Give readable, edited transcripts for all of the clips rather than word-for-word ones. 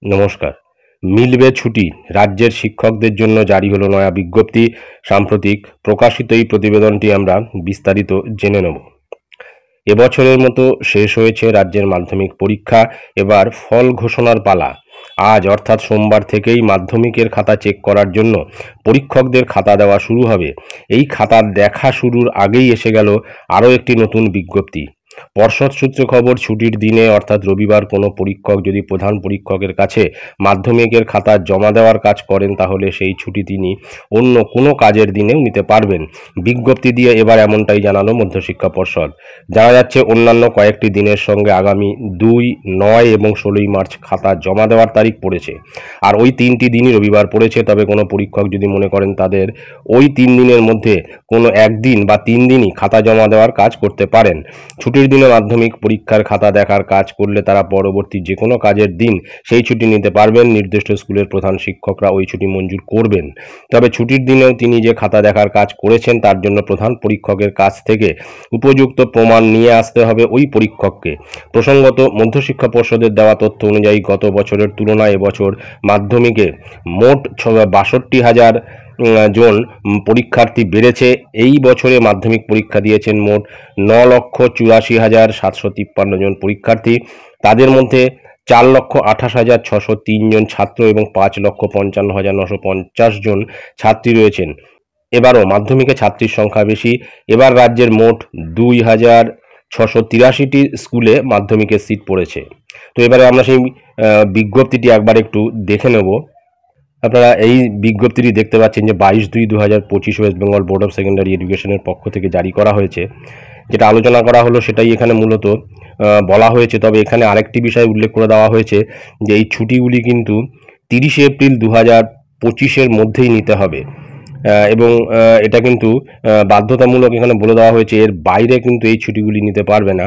নমস্কার। মিলবে ছুটি, রাজ্যের শিক্ষকদের জন্য জারি হলো নয়া বিজ্ঞপ্তি। সাম্প্রতিক প্রকাশিত এই প্রতিবেদনটি আমরা বিস্তারিত জেনে নেব। এবছরের মতো শেষ হয়েছে রাজ্যের মাধ্যমিক পরীক্ষা। এবার ফল ঘোষণার পালা। আজ অর্থাৎ সোমবার থেকেই মাধ্যমিকের খাতা চেক করার জন্য পরীক্ষকদের খাতা দেওয়া শুরু হবে। এই খাতা দেখা শুরুর আগেই এসে গেল আরও একটি নতুন বিজ্ঞপ্তি। পর্ষদ সূত্রে খবর, ছুটির দিনে অর্থাৎ রবিবার কোনো পরীক্ষক যদি প্রধান পরীক্ষকের কাছে মাধ্যমিকের খাতা জমা দেওয়ার কাজ করেন, তাহলে সেই ছুটি তিনি অন্য কোনো কাজের দিনেও নিতে পারবেন। বিজ্ঞপ্তি দিয়ে এবার এমনটাই জানালো মধ্যশিক্ষা পর্ষদ। জানা যাচ্ছে, অন্যান্য কয়েকটি দিনের সঙ্গে আগামী 2, 9 এবং 16ই মার্চ খাতা জমা দেওয়ার তারিখ পড়েছে। আর ওই 3টি দিনই রবিবার পড়েছে। তবে কোনো পরীক্ষক যদি মনে করেন তাদের ওই 3 দিনের মধ্যে কোনো একদিন বা 3 দিনই খাতা জমা দেওয়ার কাজ করতে পারেন। ছুটির দিনে মাধ্যমিক পরীক্ষার খাতা দেখার কাজ করলে তারা পরবর্তী যে কোনো কাজের দিন সেই ছুটি নিতে পারবেন। নির্দিষ্ট স্কুলের প্রধান শিক্ষকরা ওই ছুটি মঞ্জুর করবেন। তবে ছুটির দিনেও তিনি যে খাতা দেখার কাজ করেছেন তার জন্য প্রধান পরীক্ষকের কাছ থেকে উপযুক্ত প্রমাণ নিয়ে আসতে হবে ওই পরীক্ষককে। প্রসঙ্গত, মধ্যশিক্ষা পর্ষদের দেওয়া তথ্য অনুযায়ী গত বছরের তুলনায় এবছর মাধ্যমিকে মোট 62,000 জন পরীক্ষার্থী বেড়েছে। এই বছরে মাধ্যমিক পরীক্ষা দিয়েছেন মোট 9,84,753 জন পরীক্ষার্থী। তাদের মধ্যে 4,28,603 জন ছাত্র এবং 5,55,950 জন ছাত্রী রয়েছেন। এবারও মাধ্যমিকে ছাত্রীর সংখ্যা বেশি। এবার রাজ্যের মোট 2,683টি স্কুলে মাধ্যমিকের সিট পড়েছে। তো এবারে আমরা সেই বিজ্ঞপ্তিটি একবার একটু দেখে নেব। আপনারা এই বিজ্ঞপ্তিটি দেখতে পাচ্ছেন যে 22/2/2025 West Bengal board of secondary এডুকেশনের পক্ষ থেকে জারি করা হয়েছে। যেটা আলোচনা করা হলো সেটাই এখানে মূলত বলা হয়েছে। তবে এখানে আরেকটি বিষয় উল্লেখ করে দেওয়া হয়েছে যে এই ছুটিগুলি কিন্তু 30শে এপ্রিল 2025-এর মধ্যেই নিতে হবে এবং এটা কিন্তু বাধ্যতামূলক এখানে বলে দেওয়া হয়েছে। এর বাইরে কিন্তু এই ছুটিগুলি নিতে পারবে না।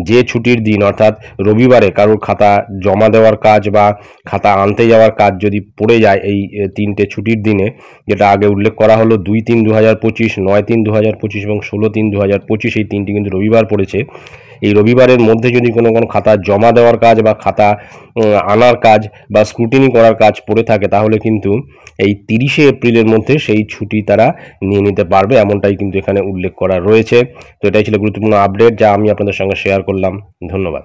যে ছুটির দিন অর্থাৎ রবিবারে কারোর খাতা জমা দেওয়ার কাজ বা খাতা আনতে যাওয়ার কাজ যদি পড়ে যায় এই 3টে ছুটির দিনে, যেটা আগে উল্লেখ করা হলো 2/3/2025, 9/3/2025 এবং 16/3/2025, এই 3টি কিন্তু রবিবার পড়েছে। এই রবিবারের মধ্যে যদি কোনো খাতা জমা দেওয়ার কাজ বা খাতা আনার কাজ বা স্ক্রুটিনি করার কাজ পড়ে থাকে, তাহলে কিন্তু এই 30শে এপ্রিলের মধ্যে সেই ছুটি তারা নিয়ে নিতে পারবে, এমনটাই কিন্তু এখানে উল্লেখ করা রয়েছে। তো এটাই ছিল গুরুত্বপূর্ণ আপডেট যা আমি আপনাদের সঙ্গে শেয়ার করলাম। ধন্যবাদ।